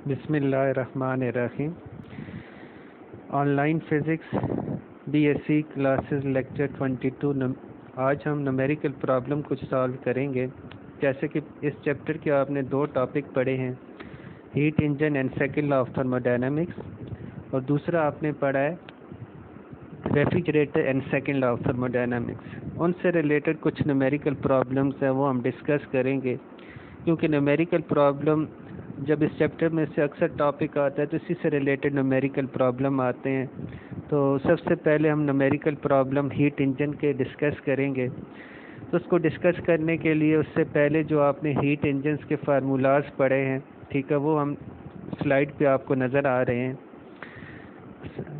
बिस्मिल्लाहिर्रहमानिर्रहीम। Online physics BSc classes lecture 22। आज हम न्यूमेरिकल प्रॉब्लम कुछ सॉल्व करेंगे। जैसे कि इस चैप्टर के आपने दो टॉपिक पढ़े हैं, heat engine and second law of thermodynamics, और दूसरा आपने पढ़ा है refrigerator and second law of thermodynamics. उनसे रिलेटेड कुछ न्यूमेरिकल प्रॉब्लम्स हैं, वो हम डिस्कस करेंगे। क्योंकि न्यूमेरिकल प्रॉब्लम जब इस चैप्टर में से अक्सर टॉपिक आता है तो इसी से रिलेटेड न्यूमेरिकल प्रॉब्लम आते हैं। तो सबसे पहले हम न्यूमेरिकल प्रॉब्लम हीट इंजन के डिस्कस करेंगे। तो उसको डिस्कस करने के लिए उससे पहले जो आपने हीट इंजन्स के फार्मूलाज पढ़े हैं, ठीक है, वो हम स्लाइड पे आपको नज़र आ रहे हैं।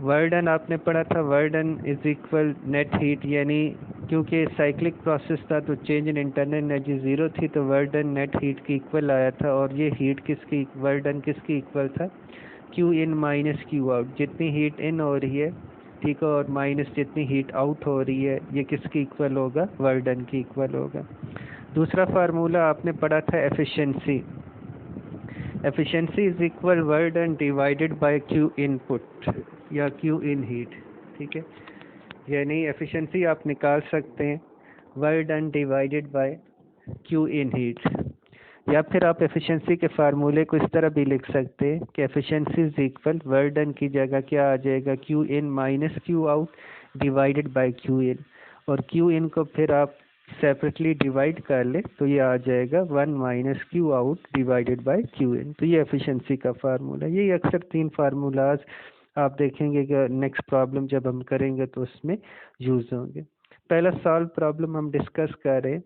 वर्क डन आपने पढ़ा था, work done is equal net heat, यानी क्योंकि साइक्लिक प्रोसेस था तो change in internal energy zero थी, तो वर्क डन नेट हीट की इक्वल आया था। और ये हीट किसकी, वर्क डन किसकी इक्वल था, Q in minus Q out. जितनी हीट इन हो रही है, ठीक है, और माइनस जितनी हीट आउट हो रही है, ये किसकी इक्वल होगा, वर्क डन की इक्वल होगा। दूसरा फार्मूला आपने पढ़ा था efficiency. Efficiency is equal work done divided by Q input या क्यू इन हीट, ठीक है। यानी एफिशिएंसी आप निकाल सकते हैं work done divided by Q in heat, या फिर आप एफिशिएंसी के फार्मूले को इस तरह भी लिख सकते हैं कि efficiency is equal work done की जगह क्या आ जाएगा, Q in minus Q out divided by Q in, और क्यू इन को फिर आप सेपरेटली डिवाइड कर ले तो ये आ जाएगा 1 minus Q out divided by Q in. तो ये एफिशिएंसी का फार्मूला। यही अक्सर तीन फार्मूलाज आप देखेंगे कि नेक्स्ट प्रॉब्लम जब हम करेंगे तो उसमें यूज़ होंगे। पहला सॉल्व प्रॉब्लम हम डिस्कस कर रहे हैं,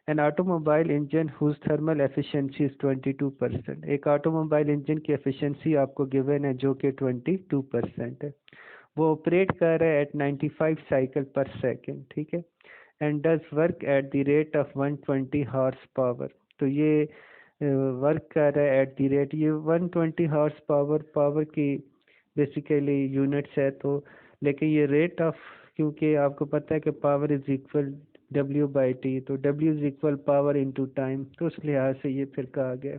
an automobile engine whose thermal efficiency is 22%। एक ऑटोमोबाइल इंजन की एफिशिएंसी आपको गिवन है जो कि 22% है। वो ऑपरेट कर रहा है एट 95 साइकिल पर सेकेंड, ठीक है, and does work at the rate of 120 horse power. तो ये वर्क कर रहा है एट द रेट, ये 120 हॉर्स पावर की बेसिकली यूनिट्स है। तो लेकिन ये रेट ऑफ, क्योंकि आपको पता है कि पावर इज इक्वल W/T, तो W is equal power into time, तो उस लिहाज से ये फिर कहा गया।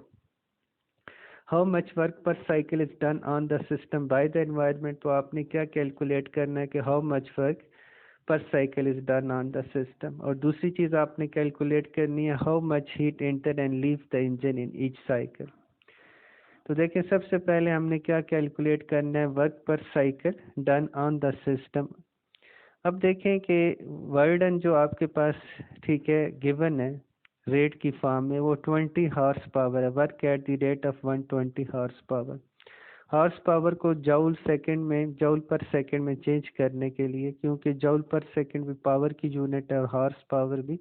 How much work per cycle is done on the system by the environment. तो आपने क्या कैलकुलेट करना है कि how much work per cycle is done on the system. और दूसरी चीज़ आपने कैलकुलेट करनी है how much heat enter and leave the engine in each cycle. तो देखिए सबसे पहले हमने क्या कैलकुलेट करना है, work per cycle done on the system. अब देखें कि वर्क डन जो आपके पास, ठीक है, गिवन है रेट की फॉर्म में, वो 20 हॉर्स पावर है। Work at the rate of 120 horse power. Horse power को जूल सेकंड में, जूल पर सेकंड में चेंज करने के लिए, क्योंकि जूल पर सेकंड भी पावर की यूनिट है और हॉर्स पावर भी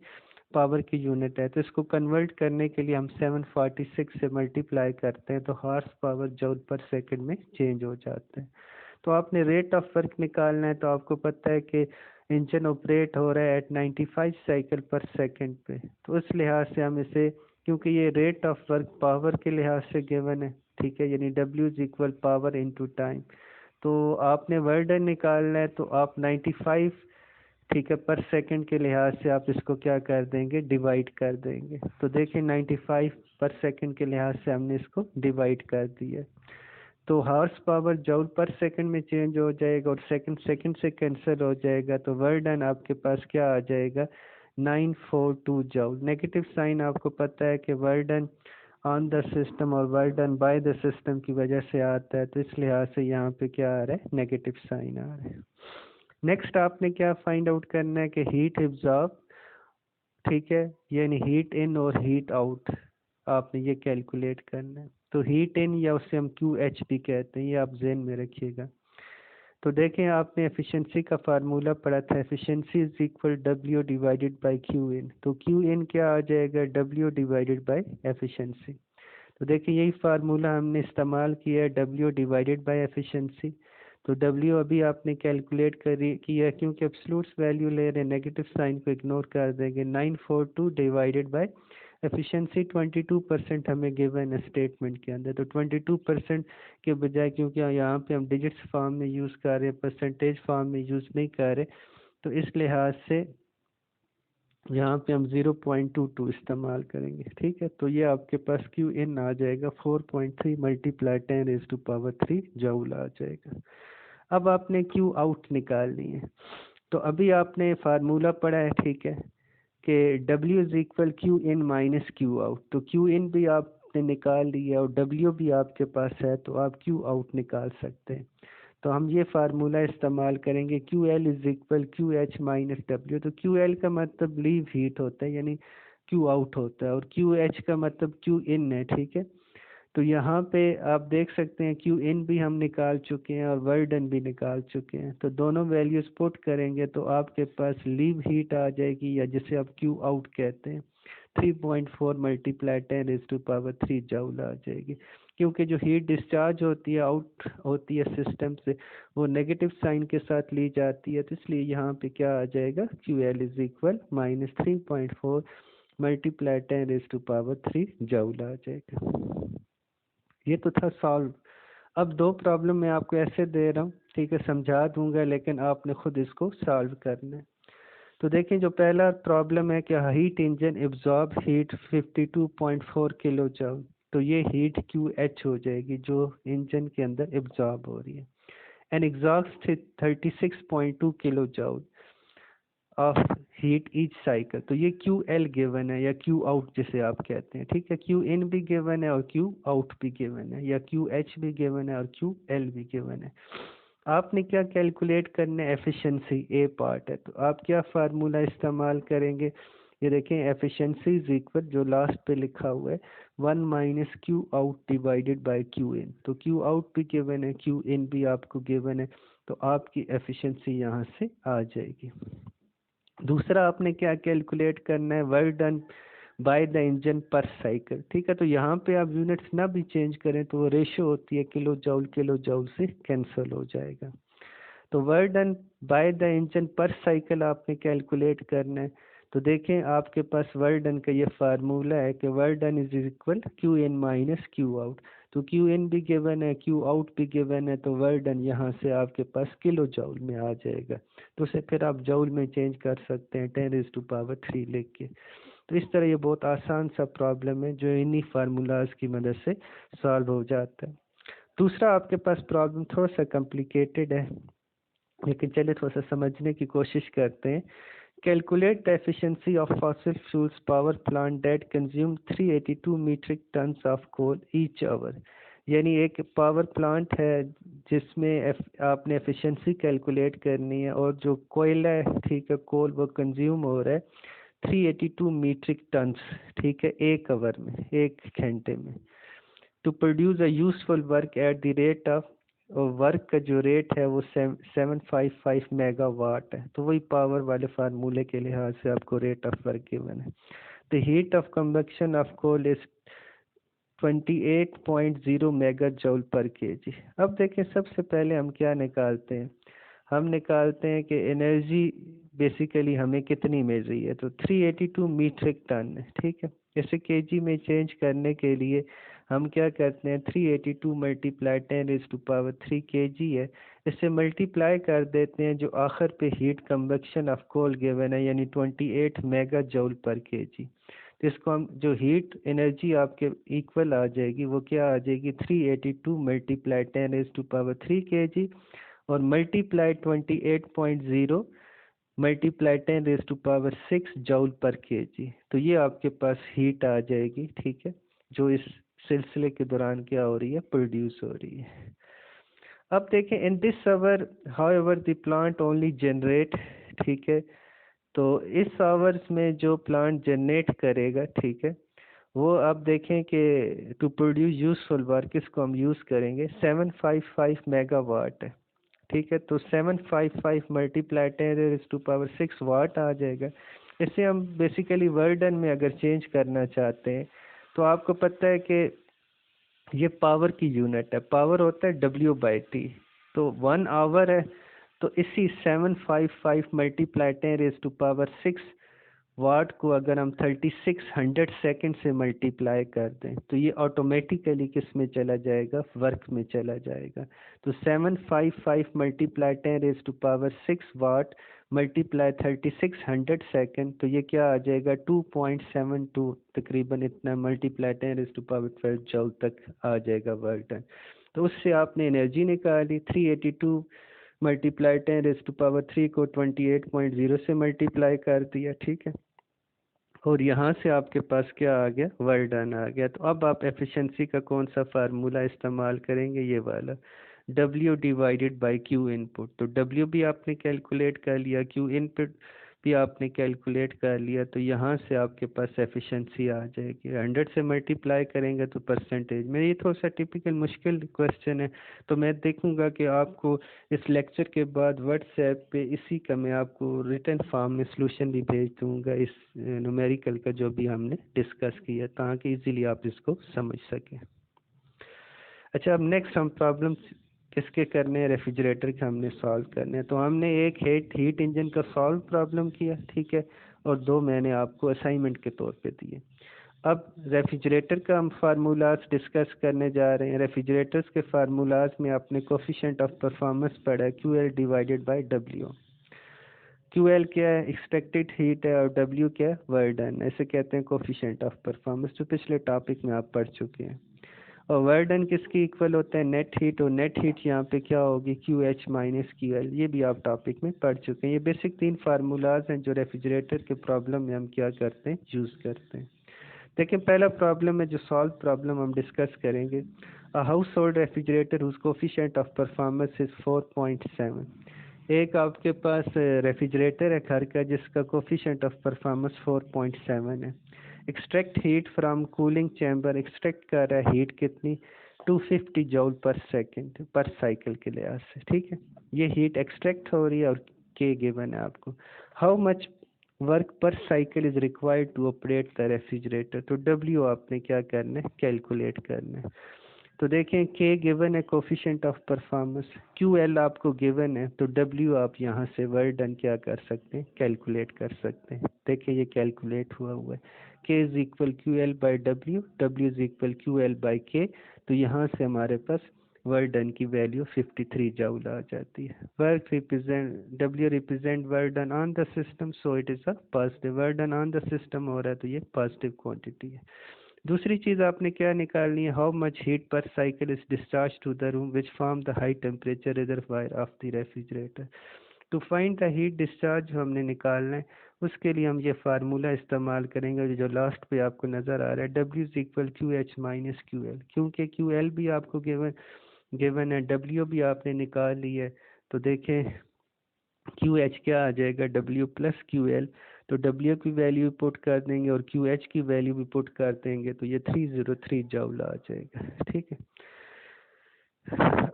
पावर की यूनिट है, तो इसको कन्वर्ट करने के लिए हम 746 से मल्टीप्लाई करते हैं, तो हॉर्स पावर जूल पर सेकंड में चेंज हो जाते हैं। तो आपने रेट ऑफ वर्क निकालना है, तो आपको पता है कि इंजन ऑपरेट हो रहा है एट 95 साइकिल पर सेकंड पे, तो उस लिहाज से हम इसे, क्योंकि ये रेट ऑफ वर्क पावर के लिहाज से गिवन है, ठीक है, यानी W is equal power into time. तो आपने वर्क डन निकालना है, तो आप 95, ठीक है, पर सेकंड के लिहाज से आप इसको क्या कर देंगे, डिवाइड कर देंगे। तो देखिए 95 पर सेकंड के लिहाज से हमने इसको डिवाइड कर दिया, तो हॉर्स पावर जूल पर सेकंड में चेंज हो जाएगा और सेकंड सेकंड से कैंसिल हो जाएगा, तो वर्क डन आपके पास क्या आ जाएगा, 942 जूल। नेगेटिव साइन आपको पता है कि work done on the system और work done by the system की वजह से आता है, तो इस लिहाज से यहाँ पे क्या आ रहा है, नेगेटिव साइन आ रहा है। नेक्स्ट आपने क्या फाइंड आउट करना है कि हीट एब्जॉर्ब, ठीक है, यानी हीट इन और हीट आउट आपने ये कैलकुलेट करना है। तो हीट इन या उससे हम QH भी कहते हैं, ये आप ज़हन में रखिएगा। तो देखें आपने एफिशिएंसी का फार्मूला पढ़ा था, efficiency is equal W divided by Q in. तो क्यू इन क्या आ जाएगा, W डिवाइडेड बाय एफिशिएंसी। तो देखिए यही फार्मूला हमने इस्तेमाल किया है, W डिवाइडेड बाय एफिशिएंसी। तो W अभी आपने कैलकुलेट किया, क्योंकि एब्सोल्यूट वैल्यू ले रहे हैं, नेगेटिव साइन को इग्नोर कर देंगे। 942 डिवाइडेड बाय एफिशिएंसी 22% हमें गिवन है स्टेटमेंट के अंदर, तो 22% के बजाय, क्योंकि यहाँ पे हम डिजिट्स फॉर्म में यूज़ कर रहे हैं, परसेंटेज फॉर्म में यूज़ नहीं कर रहे, तो इस लिहाज से यहाँ पे हम 0.22 इस्तेमाल करेंगे, ठीक है। तो ये आपके पास क्यू इन आ जाएगा 4.3 मल्टीप्लाई 10⁻³ जूल आ जाएगा। अब आपने क्यू आउट निकालनी है। तो अभी आपने फार्मूला पढ़ा है, ठीक है, कि W is equal Q in minus Q out. तो क्यू इन भी आपने निकाल लिया और W भी आपके पास है, तो आप क्यू आउट निकाल सकते हैं। तो हम ये फार्मूला इस्तेमाल करेंगे, Q L is equal Q H minus W. तो क्यू एल का मतलब लीव हीट होता है, यानी क्यू आउट होता है, और क्यू एच का मतलब क्यू इन है, ठीक है। तो यहाँ पे आप देख सकते हैं क्यू इन भी हम निकाल चुके हैं और वर्क डन भी निकाल चुके हैं। तो दोनों वैल्यूज पुट करेंगे तो आपके पास लीव हीट आ जाएगी, या जिसे आप क्यू आउट कहते हैं, 3.4 मल्टीप्लाई 10⁻³ जूल आ जाएगी। क्योंकि जो हीट डिस्चार्ज होती है आउट होती है सिस्टम से, वो नेगेटिव साइन के साथ ली जाती है, तो इसलिए यहाँ पे क्या आ जाएगा, Q L is equal -3.4 multiply 10⁻³ joule आ जाएगा। ये तो था सॉल्व। अब दो प्रॉब्लम मैं आपको ऐसे दे रहा हूँ, ठीक है, समझा दूंगा, लेकिन आपने खुद इसको सॉल्व करना है। तो देखें, जो पहला प्रॉब्लम है कि heat engine absorb heat 52.4 kilo joule. तो ये हीट क्यू एच हो जाएगी जो इंजन के अंदर एब्जॉर्ब हो रही है, and exhaust 36.2 kilo joule of heat each cycle. तो ये क्यू एल गिवन है, या क्यू आउट जिसे आप कहते हैं, ठीक है। क्यू इन भी गिवन है और क्यू आउट भी गिवन है, या क्यू एच भी गिवन है और क्यू एल भी गिवन है। आपने क्या कैलकुलेट करना है, एफिशिएंसी ए पार्ट है। तो आप क्या फार्मूला इस्तेमाल करेंगे, ये देखें, एफिशिएंसी इज इक्वल, जो लास्ट पे लिखा हुआ है, 1 minus Q out divided by Q in. तो क्यू आउट भी गिवन है, क्यू इन भी आपको गिवन है, तो आपकी एफिशिएंसी यहाँ से आ जाएगी। दूसरा आपने क्या कैलकुलेट करना है, work done by the engine पर साइकिल, ठीक है। तो यहाँ पे आप यूनिट्स ना भी चेंज करें तो वो रेशो होती है किलो जूल से कैंसिल हो जाएगा। तो work done by the engine पर साइकिल आपने कैलकुलेट करना है। तो देखें, आपके पास वर्क डन का ये फार्मूला है कि work done is equal Q in minus Q out. तो क्यू इन भी गिवन है, क्यू आउट भी गिवन है, तो वर्क डन यहाँ से आपके पास किलो जूल में आ जाएगा। तो उसे फिर आप जूल में चेंज कर सकते हैं 10⁻³ लिख के। तो इस तरह ये बहुत आसान सा प्रॉब्लम है जो इन्हीं फार्मूलाज की मदद से सॉल्व हो जाता है। दूसरा आपके पास प्रॉब्लम थोड़ा सा कॉम्प्लिकेटेड है, लेकिन चलिए थोड़ा सा समझने की कोशिश करते हैं। Calculate the efficiency of fossil fuels power plant that consume 382 metric tons of coal each hour. यानी एक पावर प्लांट है जिसमें आपने एफिशिएंसी कैलकुलेट करनी है, और जो कोयला है, ठीक है, कोल, वो कंज्यूम हो रहा है 382 मीट्रिक टन्स, ठीक है, एक आवर में, एक घंटे में, to produce a useful work at the rate of, और वर्क का जो रेट है वो 755 मेगावाट है। तो वही पावर वाले फार्मूले के लिहाज से आपको रेट ऑफ वर्क गिवन है। The heat of combustion of coal is 28.0 mega joule per kg. अब देखें, सबसे पहले हम क्या निकालते हैं, हम निकालते हैं कि एनर्जी बेसिकली हमें कितनी मिल रही है। तो 382 मीट्रिक टन है, ठीक है। इसे केजी में चेंज करने के लिए हम क्या करते हैं, 382 मल्टीप्लाई 10⁻³ केजी है, इससे मल्टीप्लाई कर देते हैं जो आखिर पे heat combustion of coal given है, यानी 28 मेगा जूल पर केजी। तो इसको हम, जो हीट एनर्जी आपके इक्वल आ जाएगी, वो क्या आ जाएगी, 382 मल्टीप्लाई 10⁻³ केजी और multiply 28.0 multiply 10⁻6 joule per KG. तो ये आपके पास हीट आ जाएगी, ठीक है, जो इस सिलसिले के दौरान क्या हो रही है, प्रोड्यूस हो रही है। अब देखें, in this hour however the plant only generate, ठीक है। तो इस आवर्स में जो प्लांट जनरेट करेगा, ठीक है, वो आप देखें कि टू प्रोड्यूस यूजफुल वर्क, इसको हम यूज़ करेंगे 755 मेगावाट है, ठीक है। तो 755 मल्टीप्लाई 10⁻6 वाट आ जाएगा। इसे हम बेसिकली वर्क डन में अगर चेंज करना चाहते हैं, तो आपको पता है कि ये पावर की यूनिट है, पावर होता है W/T। तो 1 आवर है, तो इसी 755 मल्टीप्लाई 10⁻6 वाट को अगर हम 3600 सेकंड से मल्टीप्लाई कर दें, तो ये ऑटोमेटिकली किस में चला जाएगा, वर्क में चला जाएगा। तो 755 मल्टीप्लाई 10⁻6 वाट मल्टीप्लाई 3600 सेकेंड, तो ये क्या आ जाएगा 2.72 तकरीबन इतना, मल्टीप्लाई 10⁻12 जूल तक आ जाएगा वर्क डन। तो उससे आपने एनर्जी निकाली, 382 मल्टीप्लाई 10⁻3 को 28.0 से मल्टीप्लाई कर दिया, ठीक है। और यहाँ से आपके पास क्या आ गया, वर्क डन आ गया। तो अब आप एफिशिएंसी का कौन सा फार्मूला इस्तेमाल करेंगे, ये वाला, W divided by Q input. तो W भी आपने कैलकुलेट कर लिया, Q इनपुट भी आपने कैलकुलेट कर लिया, तो यहाँ से आपके पास एफिशिएंसी आ जाएगी। 100 से मल्टीप्लाई करेंगे तो परसेंटेज में, ये थोड़ा सा टिपिकल मुश्किल क्वेश्चन है, तो मैं देखूंगा कि आपको इस लेक्चर के बाद व्हाट्सएप पे इसी का मैं आपको रिटन फॉर्म में सॉल्यूशन भी भेज दूंगा, इस न्यूमेरिकल का जो भी हमने डिस्कस किया, ताकि इजीली आप इसको समझ सकें। अच्छा, अब नेक्स्ट हम प्रॉब्लम किसके करने हैं, रेफ्रिजरेटर के हमने सॉल्व करने हैं। तो हमने एक हीट इंजन का सॉल्व प्रॉब्लम किया, ठीक है, और 2 मैंने आपको असाइनमेंट के तौर पे दिए। अब रेफ्रिजरेटर का हम फार्मूलाज डिस्कस करने जा रहे हैं। रेफ्रिजरेटर्स के फार्मूलाज में आपने कोफिशिएंट ऑफ परफॉर्मेंस पढ़ा है, QL divided by W। QL क्या है, एक्सपेक्टेड हीट है, और W क्या है, वर्क डन। ऐसे कहते हैं कोफिशिएंट ऑफ परफॉर्मेंस, जो पिछले टॉपिक में आप पढ़ चुके हैं। और वर्क डन किसकी इक्वल होता है, नेट हीट, और नेट हीट यहाँ पे क्या होगी, QH माइनस QL। ये भी आप टॉपिक में पढ़ चुके हैं। ये बेसिक 3 फार्मूलाज हैं जो रेफ्रिजरेटर के प्रॉब्लम में हम क्या करते हैं, यूज़ करते हैं। देखिए, पहला प्रॉब्लम है जो सॉल्व प्रॉब्लम हम डिस्कस करेंगे। A household refrigerator whose coefficient of performance is 4.7। एक आपके पास रेफ्रिजरेटर है घर का जिसका कोफिशिएंट ऑफ परफॉर्मेंस 4.7 है। Extract heat from cooling chamber, extract कर रहा है हीट कितनी, 250 जूल पर सेकंड पर साइकिल के लिहाज से, ठीक है। ये हीट एक्सट्रैक्ट हो रही है, और के गिवन है आपको। How much work per cycle is required to operate the refrigerator. तो W आपने क्या करना है, कैलकुलेट करना है। तो देखें, के गिवन है कोफिशिएंट ऑफ परफॉर्मेंस, QL आपको गिवन है, तो W आप यहाँ से वर्क डन क्या कर सकते हैं, कैलकुलेट कर सकते हैं। देखिए, ये कैलकुलेट हुआ है, K is equal QL by W, W is equal QL by K। तो यहाँ से हमारे पास वर्क डन की वैल्यू 53 जूल आ जाती है। Work represent, W represent work done on the system, so it is a positive. Work done on the system हो रहा है, तो ये पॉजिटिव क्वांटिटी है। दूसरी चीज़ आपने क्या निकालनी है, how much heat per cycle is discharge to the room which form the high temperature reservoir of the refrigerator. To find the heat discharge हमने निकालना है, उसके लिए हम ये फार्मूला इस्तेमाल करेंगे जो लास्ट पे आपको नज़र आ रहा है, W is equal QH minus QL। क्योंकि QL भी आपको गिवन है, W भी आपने निकाल ली है, तो देखें QH क्या आ जाएगा, W प्लस QL। तो W की वैल्यू पुट कर देंगे और QH की वैल्यू भी पुट कर देंगे, तो ये 303 जूल आ जाएगा, ठीक है।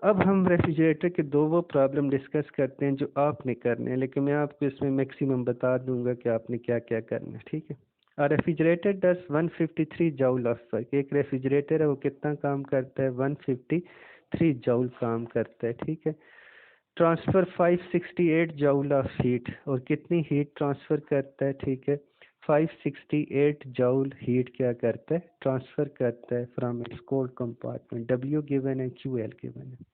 अब हम रेफ्रिजरेटर के 2 वो प्रॉब्लम डिस्कस करते हैं जो आपने करने हैं, लेकिन मैं आपको इसमें मैक्सिमम बता दूंगा कि आपने क्या क्या करना है, ठीक है। और refrigerator does 153 joule of work. एक रेफ्रिजरेटर है, वो कितना काम करता है, 153 जूल काम करता है, ठीक है। ट्रांसफ़र 568 जूल ऑफ हीट, और कितनी हीट ट्रांसफ़र करता है, ठीक है, 568 जूल हीट क्या करता है, ट्रांसफ़र करता है from its cold compartment. W given है, QL गिवन है।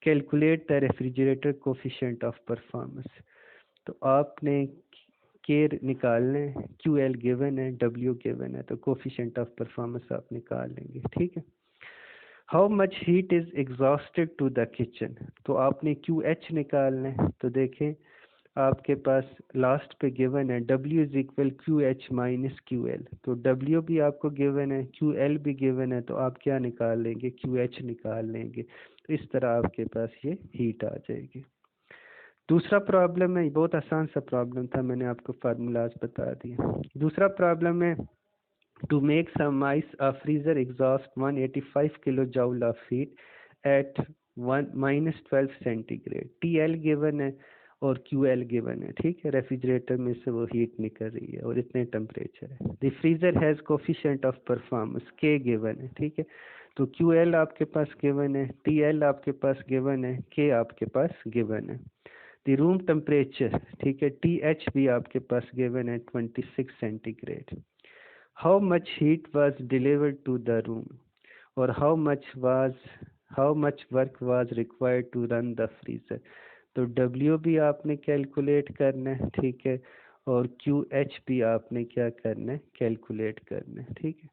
Calculate the refrigerator coefficient of performance. तो आपने के निकालने, QL गिवन है, W गिवन है, तो कोफिशिएंट ऑफ परफॉर्मेंस आप निकाल लेंगे, ठीक है। How much heat is exhausted to the kitchen, तो आपने QH निकालना है। तो देखें, आपके पास लास्ट पे गिवन है W is equal QH minus QL। तो W भी आपको गिवन है, QL भी गिवन है, तो आप क्या निकाल लेंगे, QH निकाल लेंगे। तो इस तरह आपके पास ये हीट आ जाएगी। दूसरा प्रॉब्लम है, बहुत आसान सा प्रॉब्लम था, मैंने आपको फार्मूलाज बता दिए। दूसरा प्रॉब्लम है, to make some ice, a freezer exhausts 185 kilojoule of heat at 12 centigrade. TL given है और QL गिवन है, ठीक है। रेफ्रिजरेटर में से वो हीट निकल रही है और इतने टेम्परेचर है। The freezer has coefficient of performance, K given है, ठीक है। तो QL आपके पास गिवन है, TL आपके पास गिवन है, K आपके पास गिवन है। द रूम टेम्परेचर, ठीक है, TH भी आपके पास गिवन है 26 centigrade. How much heat was delivered to the room, or how much work was required to run the freezer। तो W भी आपने कैलकुलेट करना है, ठीक है, और QH भी आपने क्या करना है, कैलकुलेट करना है, ठीक है।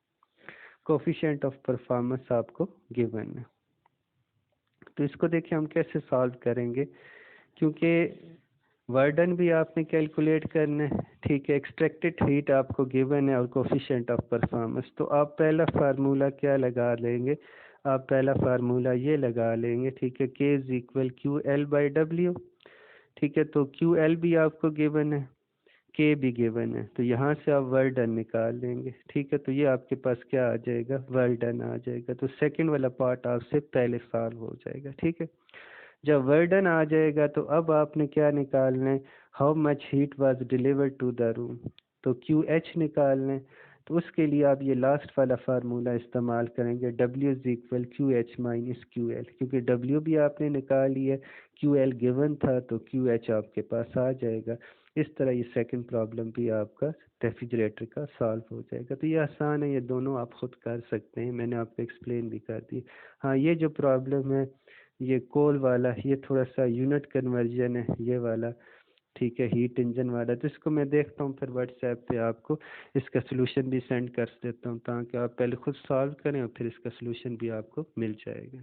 कोफिशिएंट ऑफ परफॉर्मेंस आपको गिवन है। तो इसको देखिए हम कैसे सॉल्व करेंगे, क्योंकि वर्डन भी आपने कैलकुलेट करना है, ठीक है, एक्सट्रैक्टेड हीट आपको गिवन है और कोफिशिएंट ऑफ परफॉर्मेंस। तो आप पहला फार्मूला क्या लगा लेंगे, आप पहला फार्मूला ये लगा लेंगे, ठीक है, K इज इक्वल QL/W, ठीक है। तो QL भी आपको गिवन है, K भी गिवन है, तो यहाँ से आप वर्डन निकाल लेंगे, ठीक है। तो ये आपके पास क्या आ जाएगा, वर्डन आ जाएगा। तो सेकंड वाला पार्ट आपसे पहले सॉल्व हो जाएगा, ठीक है। जब वर्डन आ जाएगा तो अब आपने क्या निकालना है, how much heat was delivered to the room, तो QH निकालना है। तो उसके लिए आप ये लास्ट वाला फार्मूला इस्तेमाल करेंगे, W is equal QH minus QL, क्योंकि W भी आपने निकाल लिया, QL गिवन था, तो QH आपके पास आ जाएगा। इस तरह ये सेकंड प्रॉब्लम भी आपका रेफ्रिजरेटर का सॉल्व हो जाएगा। तो ये आसान है, ये दोनों आप खुद कर सकते हैं, मैंने आपको एक्सप्लेन भी कर दी। हाँ, ये जो प्रॉब्लम है ये कोल वाला, ये थोड़ा सा यूनिट कन्वर्जन है ये वाला, ठीक है, हीट इंजन वाला। तो इसको मैं देखता हूँ, फिर व्हाट्सएप पे आपको इसका सलूशन भी सेंड कर देता हूँ, ताकि आप पहले खुद सॉल्व करें और फिर इसका सलूशन भी आपको मिल जाएगा।